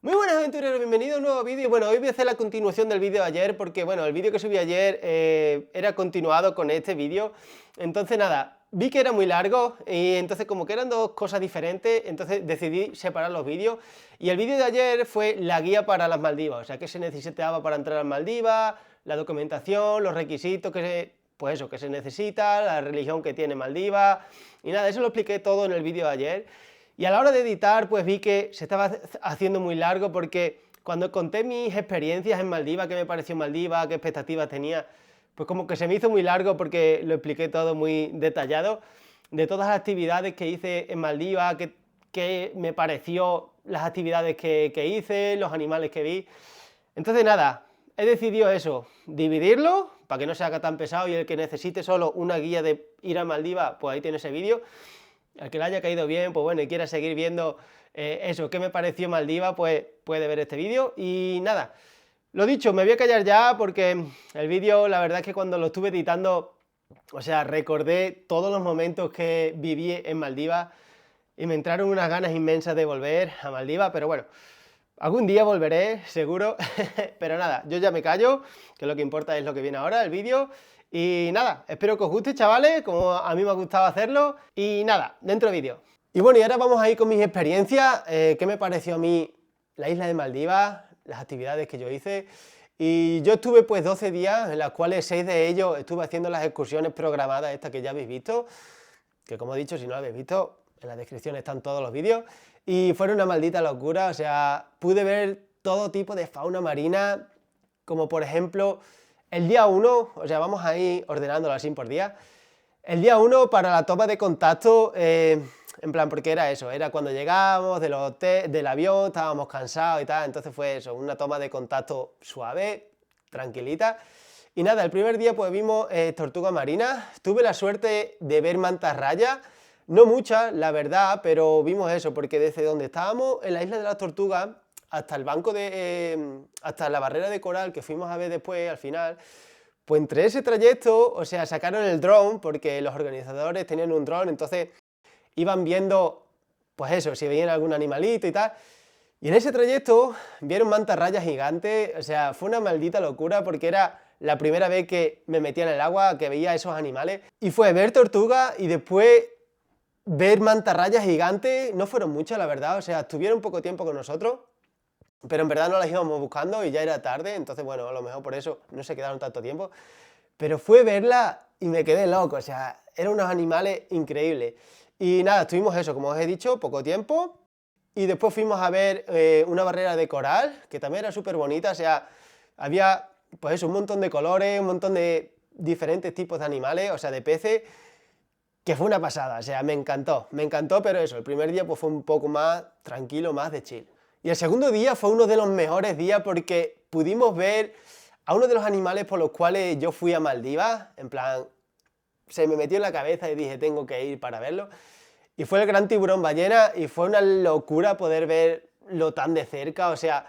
Muy buenas aventureros, bienvenidos a un nuevo vídeo. Bueno, hoy voy a hacer la continuación del vídeo de ayer porque, bueno, el vídeo que subí ayer era continuado con este vídeo. Entonces, nada, vi que era muy largo y entonces como que eran dos cosas diferentes, entonces decidí separar los vídeos. Y el vídeo de ayer fue la guía para las Maldivas, o sea, qué se necesitaba para entrar a las Maldivas, la documentación, los requisitos pues eso, que se necesita, la religión que tiene Maldivas, y nada, eso lo expliqué todo en el vídeo de ayer. Y a la hora de editar, pues vi que se estaba haciendo muy largo porque cuando conté mis experiencias en Maldivas, qué me pareció Maldivas, qué expectativas tenía, pues como que se me hizo muy largo porque lo expliqué todo muy detallado, de todas las actividades que hice en Maldivas, qué me pareció las actividades que hice, los animales que vi. Entonces nada, he decidido eso, dividirlo para que no se haga tan pesado y el que necesite solo una guía de ir a Maldivas, pues ahí tiene ese vídeo. Al que le haya caído bien, pues bueno, y quiera seguir viendo eso, qué me pareció Maldivas, pues puede ver este vídeo. Y nada, lo dicho, me voy a callar ya porque el vídeo, la verdad es que cuando lo estuve editando, o sea, recordé todos los momentos que viví en Maldivas y me entraron unas ganas inmensas de volver a Maldivas, pero bueno, algún día volveré, seguro, pero nada, yo ya me callo, que lo que importa es lo que viene ahora, el vídeo. Y nada, espero que os guste, chavales, como a mí me ha gustado hacerlo. Y nada, dentro vídeo. Y bueno, y ahora vamos a ir con mis experiencias, qué me pareció a mí la isla de Maldivas, las actividades que yo hice. Y yo estuve pues 12 días, en las cuales 6 de ellos estuve haciendo las excursiones programadas, estas que ya habéis visto, que como he dicho, si no lo habéis visto, en la descripción están todos los vídeos. Y fueron una maldita locura, o sea, pude ver todo tipo de fauna marina, como por ejemplo, el día 1, o sea, vamos a ir ordenándolo así por día. El día 1 para la toma de contacto, en plan, porque era eso, era cuando llegábamos del avión, estábamos cansados y tal, entonces fue eso, una toma de contacto suave, tranquilita. Y nada, el primer día pues vimos tortugas marinas, tuve la suerte de ver mantarrayas, no muchas, la verdad, pero vimos eso, porque desde donde estábamos en la isla de las tortugas hasta el banco hasta la barrera de coral que fuimos a ver después al final, pues entre ese trayecto, o sea, sacaron el dron, porque los organizadores tenían un dron, entonces iban viendo, pues eso, si veían algún animalito y tal. Y en ese trayecto vieron mantarrayas gigantes, o sea, fue una maldita locura porque era la primera vez que me metía en el agua, que veía esos animales. Y fue ver tortugas y después ver mantarrayas gigantes, no fueron muchas, la verdad, o sea, estuvieron poco tiempo con nosotros, pero en verdad no las íbamos buscando y ya era tarde, entonces bueno, a lo mejor por eso no se quedaron tanto tiempo. Pero fue verla y me quedé loco, o sea, eran unos animales increíbles. Y nada, estuvimos eso, como os he dicho, poco tiempo. Y después fuimos a ver una barrera de coral, que también era súper bonita, o sea, había pues eso, un montón de colores, un montón de diferentes tipos de animales, o sea, de peces, que fue una pasada, o sea, me encantó, pero eso, el primer día pues fue un poco más tranquilo, más de chill. Y el segundo día fue uno de los mejores días porque pudimos ver a uno de los animales por los cuales yo fui a Maldivas, en plan, se me metió en la cabeza y dije, tengo que ir para verlo. Y fue el gran tiburón ballena y fue una locura poder verlo tan de cerca, o sea,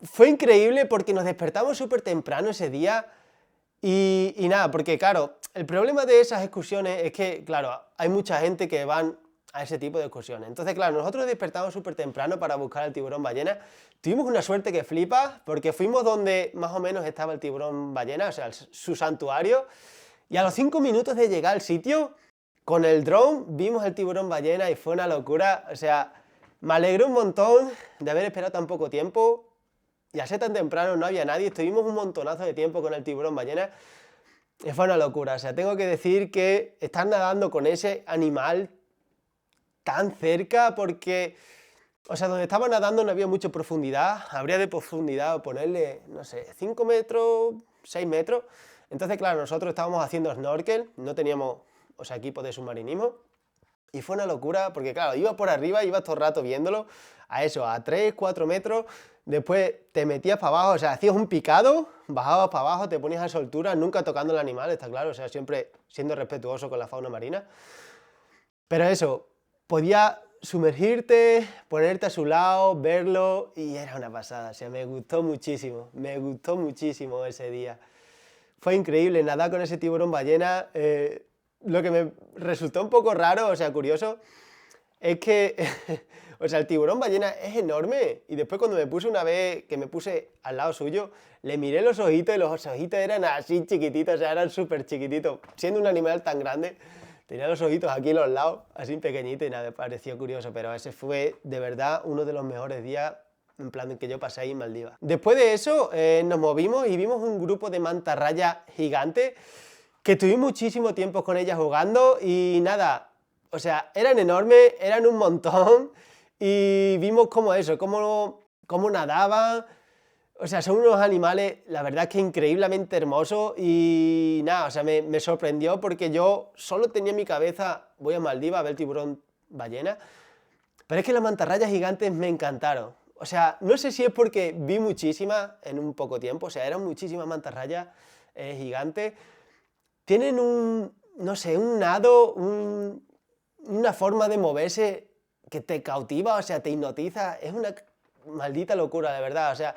fue increíble porque nos despertamos súper temprano ese día y nada, porque claro, el problema de esas excursiones es que, claro, hay mucha gente que van a ese tipo de excursiones. Entonces, claro, nosotros despertamos súper temprano para buscar al tiburón ballena. Tuvimos una suerte que flipa, porque fuimos donde más o menos estaba el tiburón ballena, o sea, su santuario, y a los 5 minutos de llegar al sitio, con el dron vimos el tiburón ballena y fue una locura, o sea, me alegré un montón de haber esperado tan poco tiempo, y al ser tan temprano no había nadie, estuvimos un montonazo de tiempo con el tiburón ballena, y fue una locura, o sea, tengo que decir que estar nadando con ese animal tan cerca porque, o sea, donde estaba nadando no había mucha profundidad, habría de profundidad ponerle, no sé, 5 metros, 6 metros, entonces claro, nosotros estábamos haciendo snorkel, no teníamos, o sea, equipo de submarinismo, y fue una locura porque claro, iba por arriba, iba todo el rato viéndolo, a eso, a 3, 4 metros, después te metías para abajo, o sea, hacías un picado, bajabas para abajo, te ponías a esa altura, nunca tocando el animal, está claro, o sea, siempre siendo respetuoso con la fauna marina, pero eso, podía sumergirte, ponerte a su lado, verlo y era una pasada, o sea, me gustó muchísimo ese día. Fue increíble nadar con ese tiburón ballena, lo que me resultó un poco raro, o sea, curioso, es que, O sea, el tiburón ballena es enorme. Y después cuando me puse una vez, que me puse al lado suyo, le miré los ojitos y los ojitos eran así chiquititos, o sea, eran súper chiquititos. Siendo un animal tan grande, tenía los ojitos aquí a los lados, así pequeñitos, y nada, me pareció curioso. Pero ese fue, de verdad, uno de los mejores días, en plan, que yo pasé ahí en Maldivas. Después de eso, nos movimos y vimos un grupo de mantarrayas gigantes, que estuvimos muchísimo tiempo con ellas jugando y nada, o sea, eran enormes, eran un montón y vimos cómo eso, cómo nadaban, o sea, son unos animales, la verdad es que increíblemente hermosos y nada, o sea, me sorprendió porque yo solo tenía en mi cabeza, voy a Maldivas a ver tiburón ballena, pero es que las mantarrayas gigantes me encantaron. O sea, no sé si es porque vi muchísimas en un poco tiempo, o sea, eran muchísimas mantarrayas gigantes. Tienen no sé, un nado, una forma de moverse que te cautiva, o sea, te hipnotiza. Es una maldita locura, de verdad. O sea,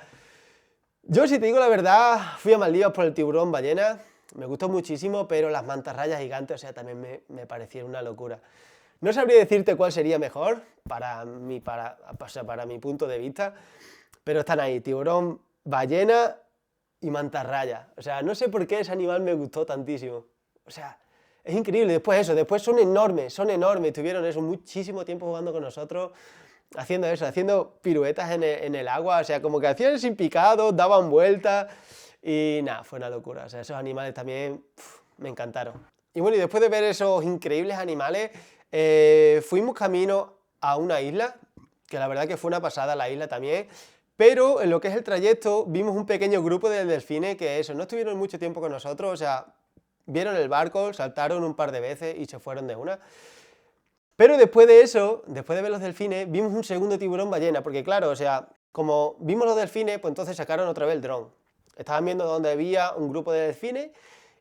yo si te digo la verdad, fui a Maldivas por el tiburón ballena, me gustó muchísimo, pero las mantarrayas gigantes, o sea, también me parecieron una locura. No sabría decirte cuál sería mejor para mi punto de vista, pero están ahí, tiburón, ballena y mantarraya. O sea, no sé por qué ese animal me gustó tantísimo. O sea, es increíble. Después eso, después son enormes, Estuvieron eso muchísimo tiempo jugando con nosotros, haciendo eso, haciendo piruetas en el agua. O sea, como que hacían sin picado, daban vueltas y nada, fue una locura. O sea, esos animales también me encantaron. Y bueno, y después de ver esos increíbles animales, fuimos camino a una isla, que la verdad que fue una pasada la isla también, pero en lo que es el trayecto vimos un pequeño grupo de delfines que eso, no estuvieron mucho tiempo con nosotros, o sea, vieron el barco, saltaron un par de veces y se fueron de una. Pero después de eso, después de ver los delfines, vimos un segundo tiburón ballena, porque claro, o sea, como vimos los delfines, pues entonces sacaron otra vez el dron. Estaban viendo donde había un grupo de delfines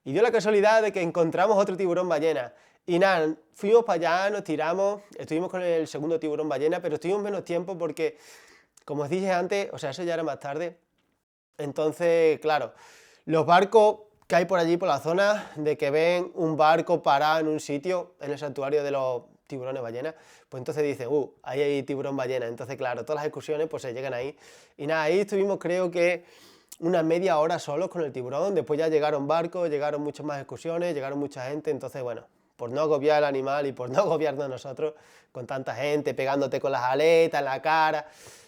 y dio la casualidad de que encontramos otro tiburón ballena. Y nada, fuimos para allá, nos tiramos, estuvimos con el segundo tiburón ballena, pero estuvimos menos tiempo porque, como os dije antes, o sea, eso ya era más tarde. Entonces, claro, los barcos que hay por allí, por la zona, de que ven un barco parado en un sitio, en el santuario de los tiburones ballena, pues entonces dicen, ahí hay tiburón ballena. Entonces, claro, todas las excursiones pues se llegan ahí. Y nada, ahí estuvimos creo que una media hora solos con el tiburón, después ya llegaron barcos, llegaron muchas más excursiones, llegaron mucha gente, entonces bueno, por no agobiar al animal y por no agobiarnos nosotros con tanta gente pegándote con las aletas en la cara,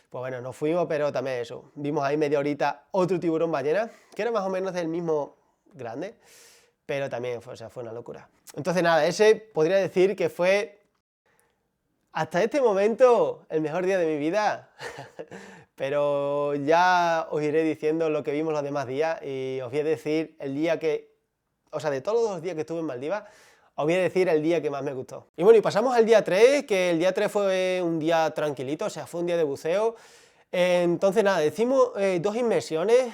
pues bueno, nos fuimos, pero también eso, vimos ahí media horita otro tiburón ballena, que era más o menos del mismo grande, pero también fue, o sea, fue una locura. Entonces nada, ese podría decir que fue hasta este momento el mejor día de mi vida, pero ya os iré diciendo lo que vimos los demás días y os voy a decir el día que, o sea, de todos los días que estuve en Maldivas, os voy a decir el día que más me gustó. Y bueno, y pasamos al día 3, que el día 3 fue un día tranquilito, o sea, fue un día de buceo. Entonces nada, hicimos 2 inmersiones.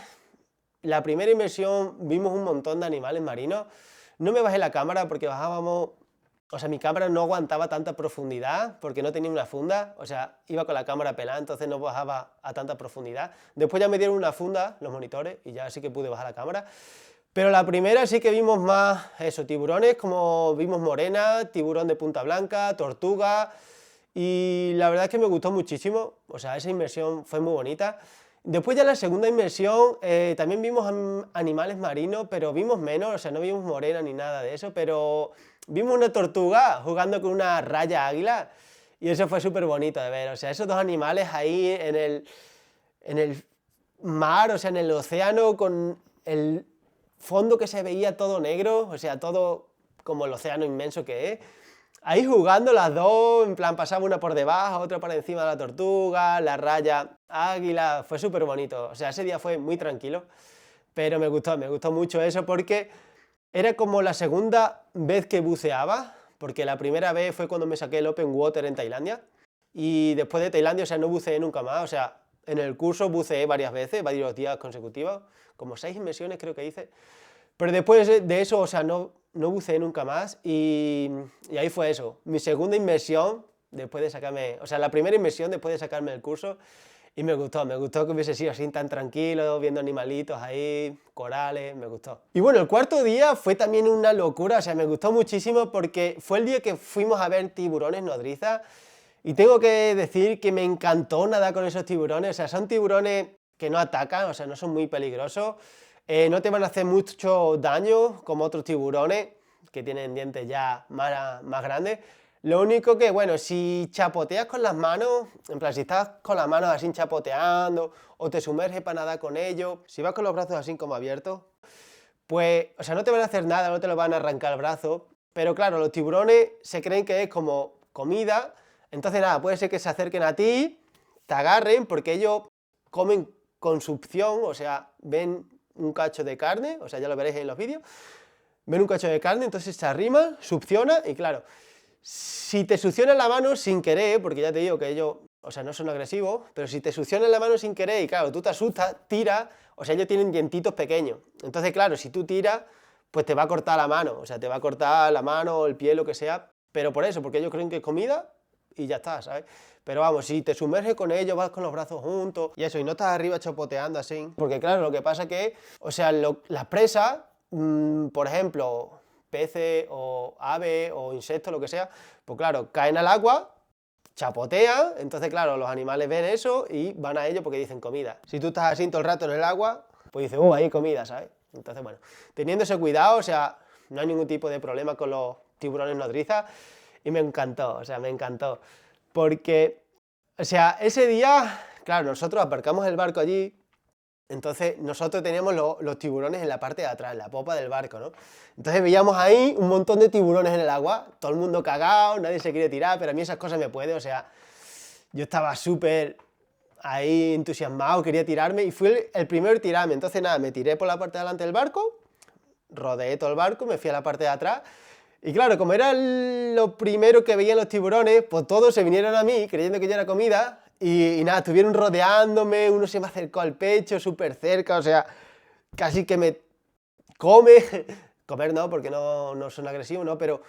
La primera inmersión vimos un montón de animales marinos. No me bajé la cámara porque bajábamos, o sea, mi cámara no aguantaba tanta profundidad porque no tenía una funda, o sea, iba con la cámara pelada, entonces no bajaba a tanta profundidad. Después ya me dieron una funda, los monitores, y ya sí que pude bajar la cámara. Pero la primera sí que vimos más, eso, tiburones, como vimos morena, tiburón de punta blanca, tortuga, y la verdad es que me gustó muchísimo, o sea, esa inmersión fue muy bonita. Después ya la segunda inmersión también vimos animales marinos, pero vimos menos, o sea, no vimos morena ni nada de eso, pero vimos una tortuga jugando con una raya águila, y eso fue súper bonito de ver, o sea, esos dos animales ahí en el mar, o sea, en el océano, con el fondo que se veía todo negro, o sea, todo como el océano inmenso que es. Ahí jugando las dos, en plan pasaba una por debajo, otra por encima de la tortuga, la raya águila, fue súper bonito. O sea, ese día fue muy tranquilo, pero me gustó mucho eso porque era como la segunda vez que buceaba, porque la primera vez fue cuando me saqué el Open Water en Tailandia, y después de Tailandia, o sea, no buceé nunca más, o sea, en el curso buceé varias veces, varios días consecutivos, como 6 inmersiones creo que hice, pero después de eso, o sea, no buceé nunca más y ahí fue eso, mi segunda inmersión después de sacarme, o sea, la primera inmersión después de sacarme el curso y me gustó que hubiese sido así tan tranquilo, viendo animalitos ahí, corales, me gustó. Y bueno, el cuarto día fue también una locura, o sea, me gustó muchísimo porque fue el día que fuimos a ver tiburones nodrizas Y tengo que decir que me encantó nadar con esos tiburones, o sea, son tiburones que no atacan, o sea, no son muy peligrosos, no te van a hacer mucho daño como otros tiburones que tienen dientes ya más grandes. Lo único que, bueno, si chapoteas con las manos, en plan, si estás con las manos así chapoteando o te sumerges para nadar con ellos, si vas con los brazos así como abiertos, pues, o sea, no te van a hacer nada, no te lo van a arrancar el brazo, pero claro, los tiburones se creen que es como comida, entonces nada, puede ser que se acerquen a ti, te agarren, porque ellos comen con succión, o sea, ven un cacho de carne, o sea, ya lo veréis en los vídeos, ven un cacho de carne, entonces se arrima, succiona y claro, si te succiona la mano sin querer, porque ya te digo que ellos, o sea, no son agresivos, pero si te succiona la mano sin querer y claro, tú te asustas, tiras, o sea, ellos tienen dientitos pequeños. Entonces, claro, si tú tiras, pues te va a cortar la mano, o sea, te va a cortar la mano, el pie, lo que sea, pero por eso, porque ellos creen que es comida y ya está, ¿sabes? Pero vamos, si te sumerges con ellos, vas con los brazos juntos y eso, y no estás arriba chapoteando así, porque claro, lo que pasa es que, o sea, las presas, por ejemplo, peces o aves o insectos, lo que sea, pues claro, caen al agua, chapotean, entonces claro, los animales ven eso y van a ello porque dicen comida. Si tú estás así todo el rato en el agua, pues dices, ahí hay comida, ¿sabes? Entonces, bueno, teniendo ese cuidado, o sea, no hay ningún tipo de problema con los tiburones nodrizas y me encantó, o sea, me encantó. Porque, o sea, ese día, claro, nosotros aparcamos el barco allí, entonces nosotros teníamos los tiburones en la parte de atrás, en la popa del barco, ¿no? Entonces veíamos ahí un montón de tiburones en el agua, todo el mundo cagado, nadie se quiere tirar, pero a mí esas cosas me puede, o sea, yo estaba súper ahí entusiasmado, quería tirarme y fui el primero en tirarme, entonces nada, me tiré por la parte de delante del barco, rodeé todo el barco, me fui a la parte de atrás y claro, como era lo primero que veían los tiburones, pues todos se vinieron a mí creyendo que yo era comida y nada, estuvieron rodeándome, uno se me acercó al pecho súper cerca, o sea, casi que me come, comer no, porque no son agresivos, ¿no? Pero,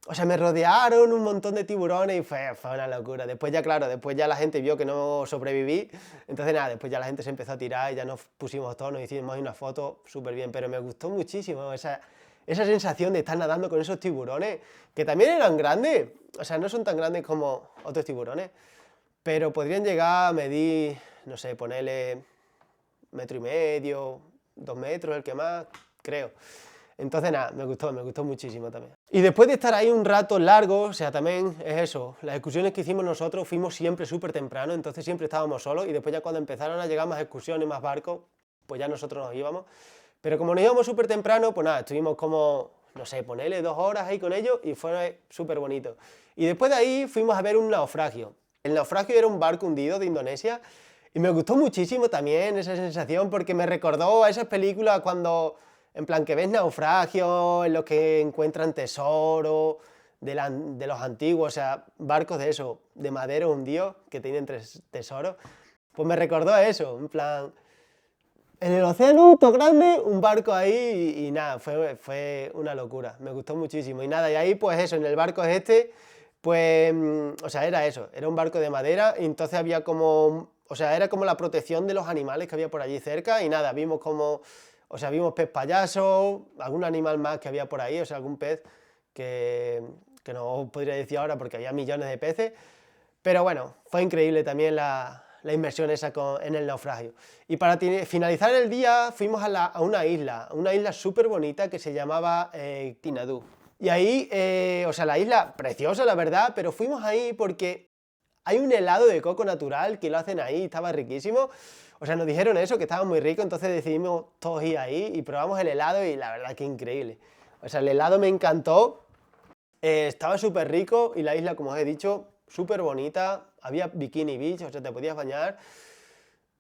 o sea, me rodearon un montón de tiburones y fue una locura. Después ya, claro, después ya la gente vio que no sobreviví, entonces nada, después ya la gente se empezó a tirar y ya nos pusimos todos, nos hicimos ahí una foto súper bien, pero me gustó muchísimo esa sensación de estar nadando con esos tiburones, que también eran grandes, o sea, no son tan grandes como otros tiburones, pero podrían llegar a medir, no sé, ponerle 1,5 metros, 2 metros, el que más, creo. Entonces nada, me gustó muchísimo también. Y después de estar ahí un rato largo, o sea, también es eso, las excursiones que hicimos nosotros fuimos siempre súper temprano, entonces siempre estábamos solos y después ya cuando empezaron a llegar más excursiones, más barcos, pues ya nosotros nos íbamos. Pero como nos íbamos súper temprano, pues nada, estuvimos como, no sé, ponerle 2 horas ahí con ellos y fue súper bonito. Y después de ahí fuimos a ver un naufragio. El naufragio era un barco hundido de Indonesia y me gustó muchísimo también esa sensación porque me recordó a esas películas cuando, en plan, que ves naufragios en los que encuentran tesoro de los antiguos, o sea, barcos de eso, de madera hundidos que tienen tesoros. Pues me recordó a eso, en plan, en el océano, todo grande, un barco ahí y nada, fue una locura, me gustó muchísimo. Y nada, y ahí pues eso, en el barco pues, o sea, era eso, era un barco de madera y entonces había como, o sea, era como la protección de los animales que había por allí cerca y nada, vimos como, o sea, vimos pez payaso, algún animal más que había por ahí, o sea, algún pez que no os podría decir ahora porque había millones de peces, pero bueno, fue increíble también la inmersión esa en el naufragio. Y para finalizar el día fuimos a una isla súper bonita que se llamaba Tinadú. Y ahí, o sea, la isla preciosa, la verdad, pero fuimos ahí porque hay un helado de coco natural que lo hacen ahí, estaba riquísimo. O sea, nos dijeron eso, que estaba muy rico, entonces decidimos todos ir ahí y probamos el helado y la verdad que increíble. O sea, el helado me encantó, estaba súper rico y la isla, como os he dicho, súper bonita, había bikini beach, o sea, te podías bañar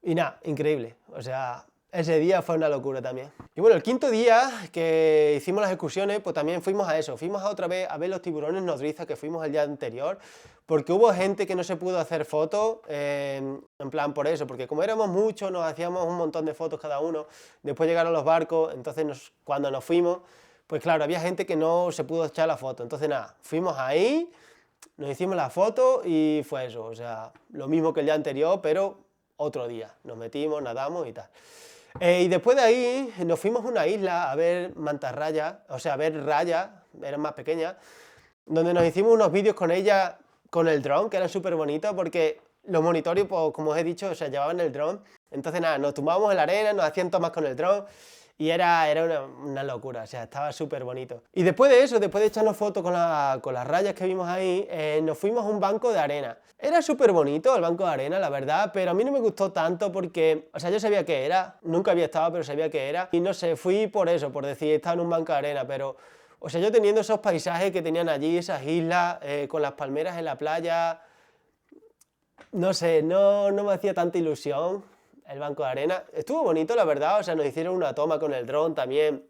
y nada, increíble. O sea, ese día fue una locura también. Y bueno, el quinto día que hicimos las excursiones, pues también fuimos a eso, fuimos a otra vez a ver los tiburones nodrizas que fuimos el día anterior, porque hubo gente que no se pudo hacer fotos, en plan por eso, porque como éramos muchos, nos hacíamos un montón de fotos cada uno, después llegaron los barcos, entonces cuando nos fuimos, pues claro, había gente que no se pudo echar la foto, entonces nada, fuimos ahí, nos hicimos la foto y fue eso, o sea, lo mismo que el día anterior, pero otro día, nos metimos, nadamos y tal. Y después de ahí nos fuimos a una isla a ver mantarrayas, o sea, a ver rayas, eran más pequeñas, donde nos hicimos unos vídeos con ellas con el dron, que eran súper bonitos porque los monitores, pues, como os he dicho, o sea, llevaban el dron. Entonces nada, nos tumbábamos en la arena, nos hacían tomas con el dron y era una locura, o sea, estaba súper bonito. Y después de eso, después de echarnos fotos con las rayas que vimos ahí, nos fuimos a un banco de arena. Era súper bonito el banco de arena, la verdad, pero a mí no me gustó tanto porque, o sea, yo sabía qué era, nunca había estado, pero sabía qué era. Y no sé, fui por eso, por decir, estaba en un banco de arena, pero, o sea, yo teniendo esos paisajes que tenían allí, esas islas, con las palmeras en la playa, no sé, no me hacía tanta ilusión el banco de arena. Estuvo bonito, la verdad, o sea, nos hicieron una toma con el dron también,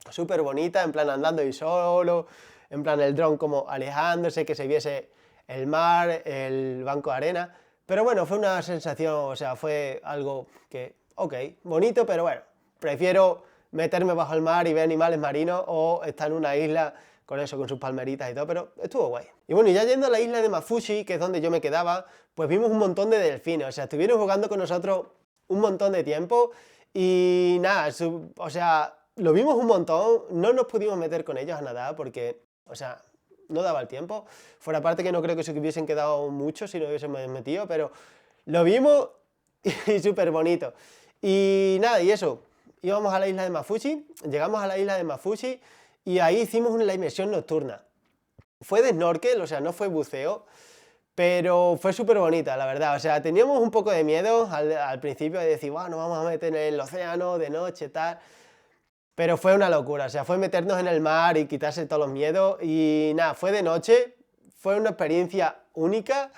súper bonita, en plan andando y solo, en plan el dron como alejándose, que se viese el mar, el banco de arena. Pero bueno, fue una sensación, o sea, fue algo que, ok, bonito, pero bueno, prefiero meterme bajo el mar y ver animales marinos o estar en una isla con eso, con sus palmeritas y todo, pero estuvo guay. Y bueno, ya yendo a la isla de Mafushi, que es donde yo me quedaba, pues vimos un montón de delfines, o sea, estuvieron jugando con nosotros un montón de tiempo y nada, o sea, lo vimos un montón, no nos pudimos meter con ellos a nadar porque, o sea, no daba el tiempo. Fuera parte que no creo que se hubiesen quedado muchos si no hubiésemos metido, pero lo vimos y súper bonito. Y nada, y eso, íbamos a la isla de Mafushi, llegamos a la isla de Mafushi y ahí hicimos una inmersión nocturna. Fue de snorkel, o sea, no fue buceo, pero fue súper bonita, la verdad. O sea, teníamos un poco de miedo al principio de decir, bueno, nos vamos a meter en el océano de noche, tal. Pero fue una locura, o sea, fue meternos en el mar y quitarse todos los miedos. Y nada, fue de noche, fue una experiencia única.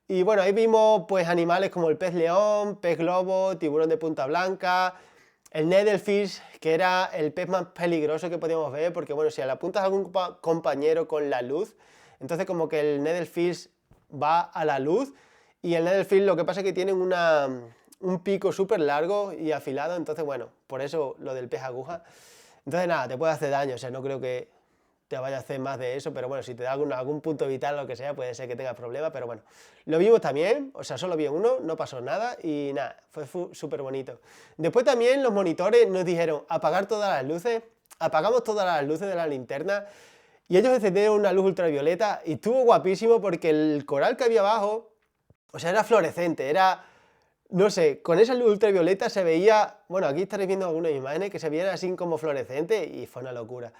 Y bueno, ahí vimos pues animales como el pez león, pez globo, tiburón de punta blanca, el needlefish, que era el pez más peligroso que podíamos ver, porque bueno, si le apuntas a algún compañero con la luz, entonces como que el needlefish va a la luz, y el needlefish lo que pasa es que tiene un pico súper largo y afilado, entonces bueno, por eso lo del pez aguja. Entonces nada, te puede hacer daño, o sea, no creo que te vaya a hacer más de eso, pero bueno, si te da algún punto vital o lo que sea, puede ser que tengas problemas, pero bueno, lo vimos también, o sea, solo vi uno, no pasó nada y nada, fue súper bonito. Después también los monitores nos dijeron apagar todas las luces, apagamos todas las luces de la linterna y ellos encendieron una luz ultravioleta y estuvo guapísimo porque el coral que había abajo, o sea, era fluorescente, era, no sé, con esa luz ultravioleta se veía, bueno, aquí estaréis viendo algunas imágenes que se veían así como fluorescentes y fue una locura.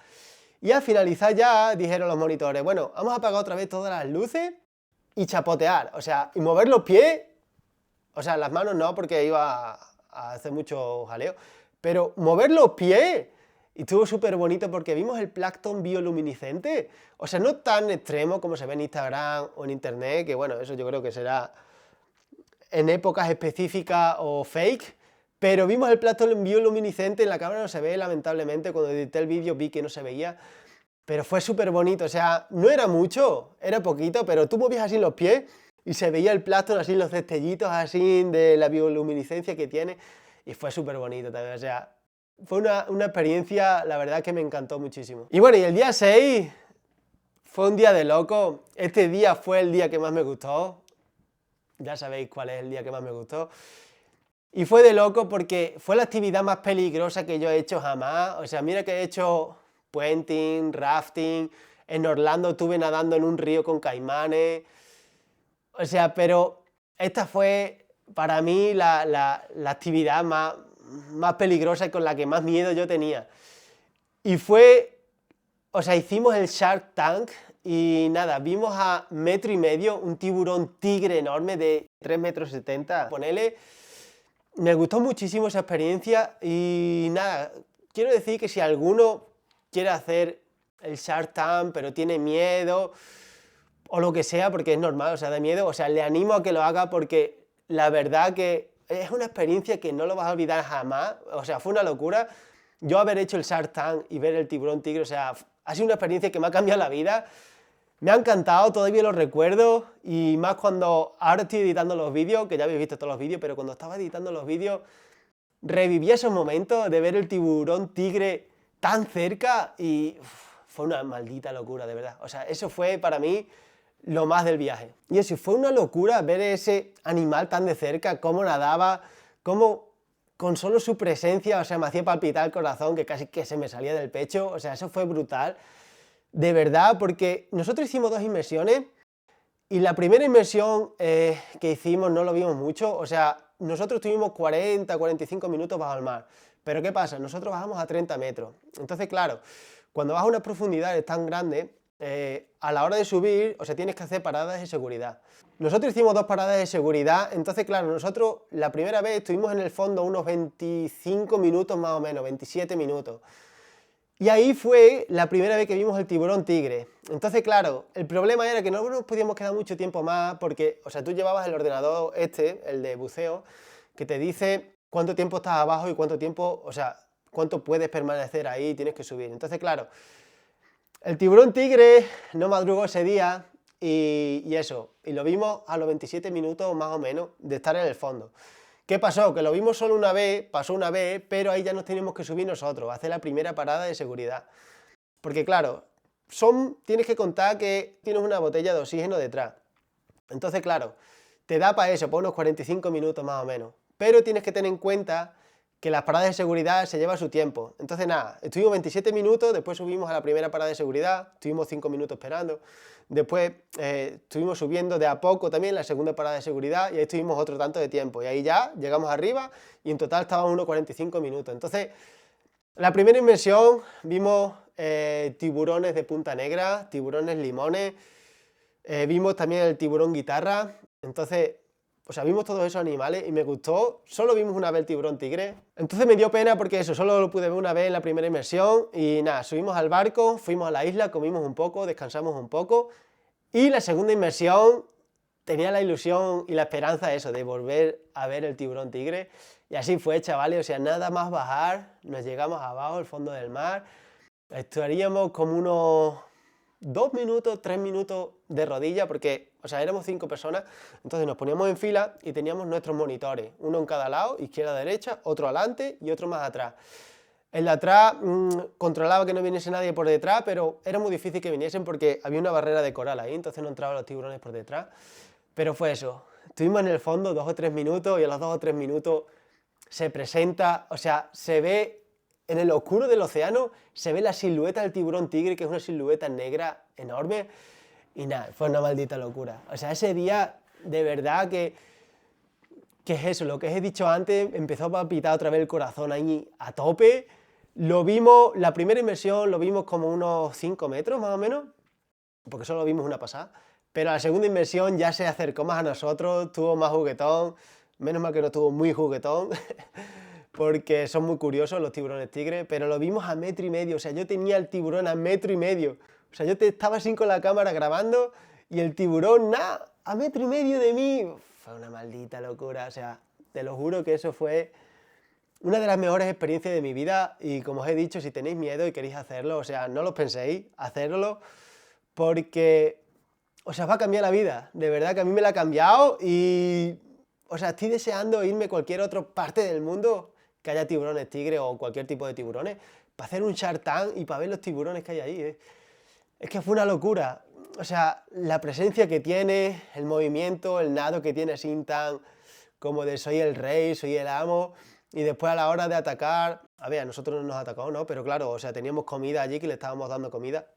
Y al finalizar ya dijeron los monitores, bueno, vamos a apagar otra vez todas las luces y chapotear, o sea, y mover los pies, o sea, las manos no porque iba a hacer mucho jaleo, pero mover los pies. Y estuvo súper bonito porque vimos el plancton bioluminiscente, o sea, no tan extremo como se ve en Instagram o en internet, que bueno, eso yo creo que será en épocas específicas o fake, pero vimos el plancton bioluminiscente, en la cámara no se ve, lamentablemente, cuando edité el vídeo vi que no se veía, pero fue súper bonito, o sea, no era mucho, era poquito, pero tú movías así los pies y se veía el plancton así, los destellitos así de la bioluminiscencia que tiene, y fue súper bonito también, o sea, fue una experiencia, la verdad que me encantó muchísimo. Y bueno, y el día 6 fue un día de loco, este día fue el día que más me gustó, ya sabéis cuál es el día que más me gustó. Y fue de loco porque fue la actividad más peligrosa que yo he hecho jamás. O sea, mira que he hecho puenting, rafting, en Orlando estuve nadando en un río con caimanes. O sea, pero esta fue para mí la actividad más peligrosa y con la que más miedo yo tenía. Y fue, o sea, hicimos el Shark Tank y nada, vimos a 1,5 metros, un tiburón tigre enorme de 3,70 metros, ponele. Me gustó muchísimo esa experiencia y nada, quiero decir que si alguno quiere hacer el Shark Tank pero tiene miedo o lo que sea, porque es normal, o sea, de miedo, o sea, le animo a que lo haga porque la verdad que es una experiencia que no lo vas a olvidar jamás, o sea, fue una locura. Yo haber hecho el Shark Tank y ver el tiburón tigre, o sea, ha sido una experiencia que me ha cambiado la vida. Me ha encantado, todavía lo recuerdo, y más cuando ahora estoy editando los vídeos, que ya habéis visto todos los vídeos, pero cuando estaba editando los vídeos, reviví esos momentos de ver el tiburón tigre tan cerca y fue una maldita locura, de verdad. O sea, eso fue para mí lo más del viaje. Y eso, fue una locura ver ese animal tan de cerca, cómo nadaba, cómo con solo su presencia, o sea, me hacía palpitar el corazón, que casi que se me salía del pecho, o sea, eso fue brutal. De verdad, porque nosotros hicimos 2 inmersiones Y la primera inmersión que hicimos no lo vimos mucho, o sea, nosotros estuvimos 40-45 minutos bajo el mar. Pero ¿qué pasa? Nosotros bajamos a 30 metros. Entonces, claro, cuando vas a unas profundidades tan grandes, a la hora de subir, o sea, tienes que hacer paradas de seguridad. Nosotros hicimos 2 paradas de seguridad, entonces, claro, nosotros la primera vez estuvimos en el fondo unos 25 minutos más o menos, 27 minutos. Y ahí fue la primera vez que vimos el tiburón tigre. Entonces, claro, el problema era que no nos podíamos quedar mucho tiempo más porque, o sea, tú llevabas el ordenador el de buceo, que te dice cuánto tiempo estás abajo y cuánto tiempo, o sea, cuánto puedes permanecer ahí y tienes que subir. Entonces, claro, el tiburón tigre no madrugó ese día y eso, y lo vimos a los 27 minutos más o menos de estar en el fondo. ¿Qué pasó? Que lo vimos solo una vez, pasó una vez, pero ahí ya nos teníamos que subir nosotros, a hacer la primera parada de seguridad. Porque claro, tienes que contar que tienes una botella de oxígeno detrás. Entonces, claro, te da para eso, para unos 45 minutos más o menos. Pero tienes que tener en cuenta que las paradas de seguridad se llevan su tiempo. Entonces nada, estuvimos 27 minutos, después subimos a la primera parada de seguridad, estuvimos 5 minutos esperando, después estuvimos subiendo de a poco también la segunda parada de seguridad y ahí estuvimos otro tanto de tiempo. Y ahí ya llegamos arriba y en total estábamos unos 45 minutos. Entonces, la primera inmersión vimos tiburones de punta negra, tiburones limones, vimos también el tiburón guitarra, entonces... O sea, vimos todos esos animales y me gustó. Solo vimos una vez el tiburón tigre. Entonces me dio pena porque eso, solo lo pude ver una vez en la primera inmersión. Y nada, subimos al barco, fuimos a la isla, comimos un poco, descansamos un poco. Y la segunda inmersión tenía la ilusión y la esperanza eso, de volver a ver el tiburón tigre. Y así fue, chavales. O sea, nada más bajar, nos llegamos abajo, al fondo del mar. Estaríamos como unos 2 minutos, 3 minutos de rodilla, porque, o sea, éramos 5 personas, entonces nos poníamos en fila y teníamos nuestros monitores, uno en cada lado, izquierda, derecha, otro adelante y otro más atrás. El de atrás controlaba que no viniese nadie por detrás, pero era muy difícil que viniesen porque había una barrera de coral ahí, entonces no entraban los tiburones por detrás. Pero fue eso, estuvimos en el fondo 2 o 3 minutos y a los 2 o 3 minutos se presenta, o sea, se ve... En el oscuro del océano se ve la silueta del tiburón tigre, que es una silueta negra enorme. Y nada, fue una maldita locura. O sea, ese día, de verdad que es eso, lo que os he dicho antes, empezó a palpitar otra vez el corazón ahí a tope. Lo vimos, la primera inmersión lo vimos como unos 5 metros más o menos, porque solo vimos una pasada. Pero la segunda inmersión ya se acercó más a nosotros, tuvo más juguetón. Menos mal que no estuvo muy juguetón. Porque son muy curiosos los tiburones tigre, pero lo vimos a 1,5 metros, o sea, yo tenía el tiburón a 1,5 metros, o sea, yo estaba así con la cámara grabando y el tiburón, nada, a 1,5 metros de mí. Fue una maldita locura, o sea, te lo juro que eso fue una de las mejores experiencias de mi vida y como os he dicho, si tenéis miedo y queréis hacerlo, o sea, no lo penséis, hacerlo, porque, o sea, os va a cambiar la vida, de verdad que a mí me la ha cambiado y, o sea, estoy deseando irme a cualquier otra parte del mundo que haya tiburones tigre o cualquier tipo de tiburones, para hacer un Shark Tank y para ver los tiburones que hay ahí. Es que fue una locura. O sea, la presencia que tiene, el movimiento, el nado que tiene así tan como de soy el rey, soy el amo, y después a la hora de atacar, a ver, a nosotros no nos atacó, ¿no? Pero claro, o sea, teníamos comida allí que le estábamos dando comida,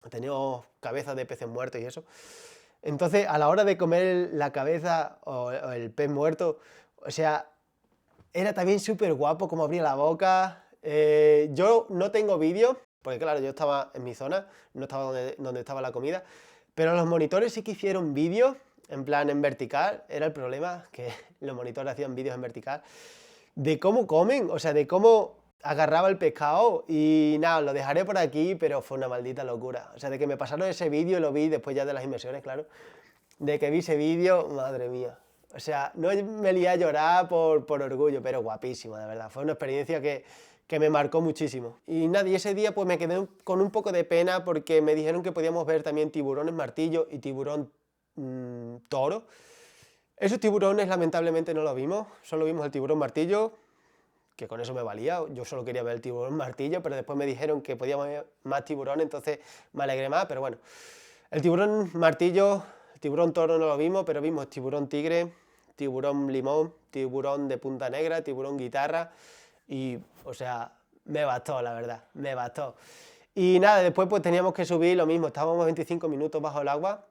teníamos cabezas de peces muertos y eso. Entonces, a la hora de comer la cabeza o el pez muerto, o sea, era también súper guapo como abría la boca. Yo no tengo vídeo, porque claro, yo estaba en mi zona, no estaba donde estaba la comida, pero los monitores sí que hicieron vídeos, en plan en vertical, era el problema, que los monitores hacían vídeos en vertical, de cómo comen, o sea, de cómo agarraba el pescado y nada, lo dejaré por aquí, pero fue una maldita locura. O sea, de que me pasaron ese vídeo, lo vi después ya de las inmersiones, claro, de que vi ese vídeo, madre mía. O sea, no me lié a llorar por orgullo, pero guapísimo, de verdad. Fue una experiencia que me marcó muchísimo. Y nada, y ese día pues me quedé con un poco de pena porque me dijeron que podíamos ver también tiburones martillo y tiburón toro. Esos tiburones lamentablemente no los vimos, solo vimos el tiburón martillo, que con eso me valía, yo solo quería ver el tiburón martillo, pero después me dijeron que podíamos ver más tiburones, entonces me alegré más, pero bueno. El tiburón martillo... Tiburón toro no lo vimos, pero vimos tiburón tigre, tiburón limón, tiburón de punta negra, tiburón guitarra y, o sea, me bastó, la verdad, me bastó. Y nada, después pues teníamos que subir lo mismo, estábamos 25 minutos bajo el agua,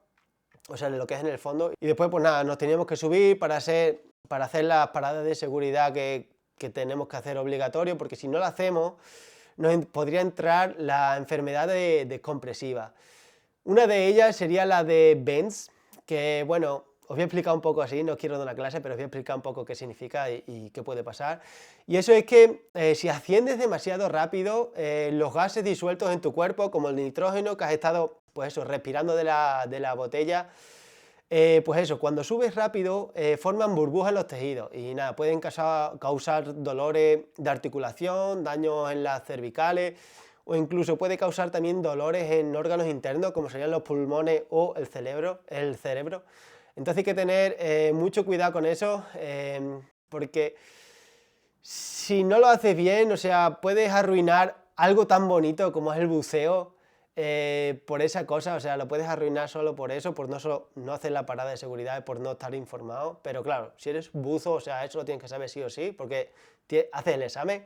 o sea, lo que es en el fondo. Y después, pues nada, nos teníamos que subir para hacer las paradas de seguridad que tenemos que hacer obligatorio, porque si no lo hacemos, podría entrar la enfermedad de descompresiva. Una de ellas sería la de Benz, que bueno, os voy a explicar un poco así, no quiero dar una clase, pero os voy a explicar un poco qué significa y qué puede pasar. Y eso es que si asciendes demasiado rápido, los gases disueltos en tu cuerpo, como el nitrógeno que has estado, pues eso, respirando de la botella, pues eso, cuando subes rápido, forman burbujas en los tejidos y nada, pueden causar dolores de articulación, daños en las cervicales, o incluso puede causar también dolores en órganos internos, como serían los pulmones o el cerebro. Entonces hay que tener mucho cuidado con eso, porque si no lo haces bien, o sea, puedes arruinar algo tan bonito como es el buceo, por esa cosa, o sea, lo puedes arruinar solo por eso, por no hacer la parada de seguridad, por no estar informado. Pero claro, si eres buzo, o sea, eso lo tienes que saber sí o sí, porque haces el examen.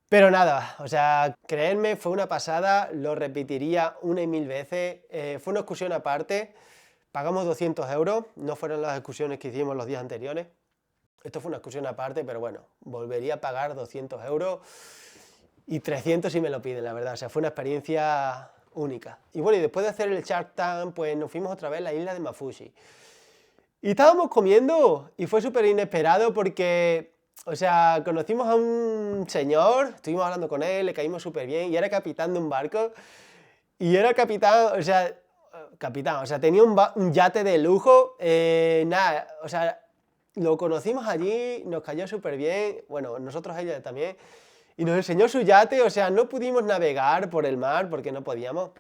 Pero nada, o sea, creedme, fue una pasada, lo repetiría una y mil veces. Fue una excursión aparte, pagamos 200 euros, no fueron las excursiones que hicimos los días anteriores. Esto fue una excursión aparte, pero bueno, volvería a pagar 200 euros y 300 si me lo piden, la verdad. O sea, fue una experiencia única. Y bueno, y después de hacer el Shark Tank, pues nos fuimos otra vez a la isla de Mafushi. Y estábamos comiendo y fue súper inesperado porque, o sea, conocimos a un señor, estuvimos hablando con él, le caímos súper bien y era capitán de un barco. Y era capitán, o sea, tenía un yate de lujo, nada, o sea, lo conocimos allí, nos cayó súper bien, bueno, nosotros a ella también, y nos enseñó su yate, o sea, no pudimos navegar por el mar porque no podíamos,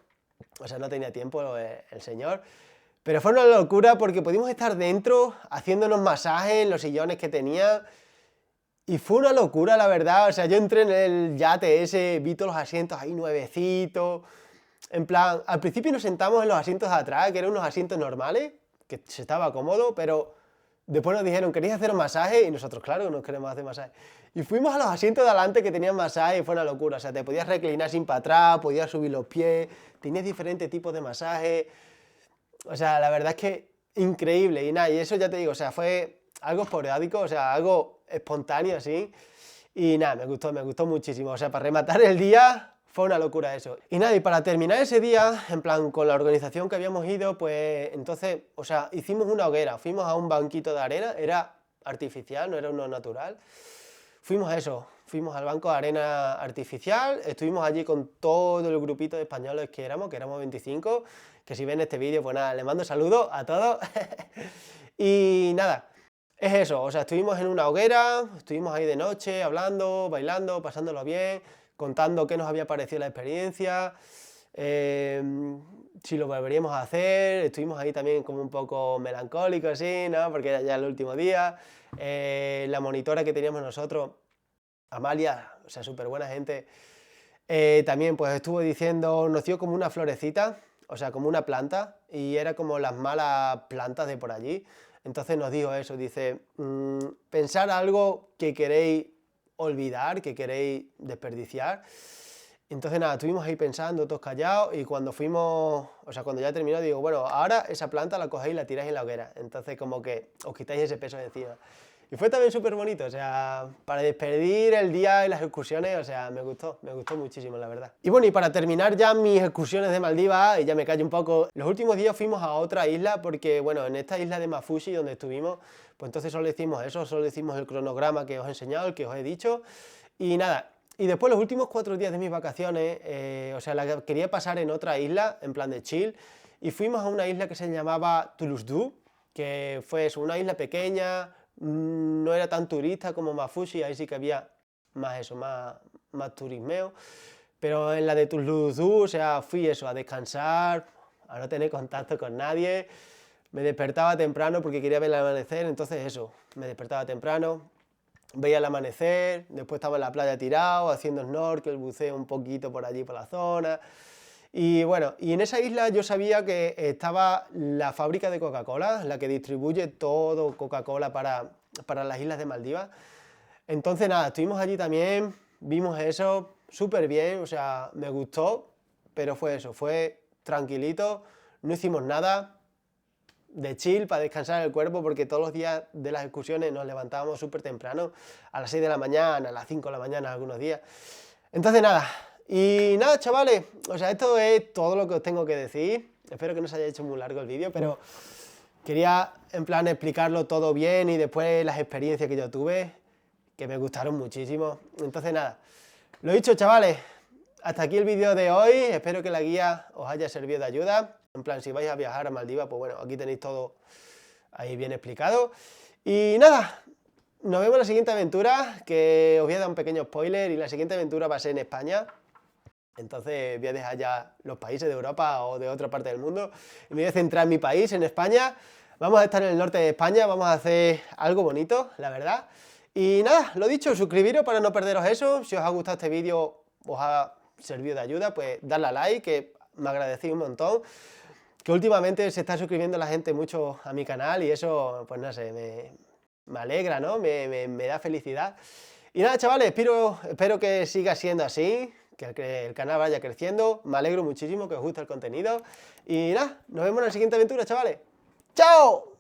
o sea, no tenía tiempo el señor, pero fue una locura porque pudimos estar dentro haciéndonos masajes en los sillones que tenía, y fue una locura, la verdad, o sea, yo entré en el yate ese, vi todos los asientos ahí nuevecitos, en plan, al principio nos sentamos en los asientos de atrás, que eran unos asientos normales, que se estaba cómodo, pero después nos dijeron, ¿queréis hacer un masaje? Y nosotros, claro, nos queremos hacer masaje. Y fuimos a los asientos de adelante que tenían masaje y fue una locura. O sea, te podías reclinar sin para atrás, podías subir los pies, tenías diferentes tipos de masaje. O sea, la verdad es que increíble. Y nada, y eso ya te digo, o sea, fue algo esporádico, o sea, algo espontáneo así. Y nada, me gustó muchísimo. O sea, para rematar el día, fue una locura eso. Y nada, y para terminar ese día, en plan, con la organización que habíamos ido, pues entonces, o sea, hicimos una hoguera, fuimos a un banquito de arena, era artificial, no era uno natural. Fuimos a eso, fuimos al banco de arena artificial, estuvimos allí con todo el grupito de españoles que éramos 25, que si ven este vídeo, pues nada, les mando saludos a todos. Y nada, es eso, o sea, estuvimos en una hoguera, estuvimos ahí de noche, hablando, bailando, pasándolo bien, contando qué nos había parecido la experiencia, si lo volveríamos a hacer, estuvimos ahí también como un poco melancólicos, así, ¿no? Porque era ya el último día. La monitora que teníamos nosotros, Amalia, o sea, súper buena gente, también pues estuvo diciendo, nos dio como una florecita, o sea, como una planta, y era como las malas plantas de por allí. Entonces nos dijo eso, dice, pensar algo que queréis olvidar, que queréis desperdiciar. Entonces nada, estuvimos ahí pensando, todos callados, y cuando fuimos, o sea, cuando ya terminó, digo, bueno, ahora esa planta la cogéis y la tiráis en la hoguera. Entonces como que os quitáis ese peso de encima. Y fue también súper bonito, o sea, para despedir el día y las excursiones, o sea, me gustó muchísimo, la verdad. Y bueno, y para terminar ya mis excursiones de Maldivas, y ya me callo un poco, los últimos días fuimos a otra isla, porque bueno, en esta isla de Mafushi, donde estuvimos, pues entonces solo hicimos eso, solo hicimos el cronograma que os he enseñado, el que os he dicho, y nada. Y después los últimos 4 días de mis vacaciones, o sea, la quería pasar en otra isla, en plan de chill, y fuimos a una isla que se llamaba Toulouse-Du, que fue eso, una isla pequeña, no era tan turista como Mafushi, ahí sí que había más eso, más turismeo, pero en la de Toulouse-Du, o sea, fui eso, a descansar, a no tener contacto con nadie, me despertaba temprano porque quería ver el amanecer, entonces eso, me despertaba temprano, veía el amanecer, después estaba en la playa tirado, haciendo snorkel, buceo un poquito por allí, por la zona. Y bueno, y en esa isla yo sabía que estaba la fábrica de Coca-Cola, la que distribuye todo Coca-Cola para las islas de Maldivas. Entonces nada, estuvimos allí también, vimos eso, súper bien, o sea, me gustó, pero fue eso, fue tranquilito, no hicimos nada, de chill, para descansar el cuerpo, porque todos los días de las excursiones nos levantábamos súper temprano, a las 6 de la mañana, a las 5 de la mañana algunos días. Entonces nada, y nada chavales, o sea, esto es todo lo que os tengo que decir. Espero que no se haya hecho muy largo el vídeo, pero quería en plan explicarlo todo bien y después las experiencias que yo tuve, que me gustaron muchísimo. Entonces nada, lo dicho chavales, hasta aquí el vídeo de hoy, espero que la guía os haya servido de ayuda. En plan, si vais a viajar a Maldivas, pues bueno, aquí tenéis todo ahí bien explicado. Y nada, nos vemos en la siguiente aventura, que os voy a dar un pequeño spoiler, y la siguiente aventura va a ser en España. Entonces voy a dejar ya los países de Europa o de otra parte del mundo y me voy a centrar en mi país, en España. Vamos a estar en el norte de España, vamos a hacer algo bonito, la verdad. Y nada, lo dicho, suscribiros para no perderos eso. Si os ha gustado este vídeo, os ha servido de ayuda, pues darle a like, que me agradecéis un montón. Que últimamente se está suscribiendo la gente mucho a mi canal y eso, pues no sé, me alegra, ¿no? Me da felicidad. Y nada, chavales, espero que siga siendo así, que el canal vaya creciendo. Me alegro muchísimo que os guste el contenido. Y nada, nos vemos en la siguiente aventura, chavales. ¡Chao!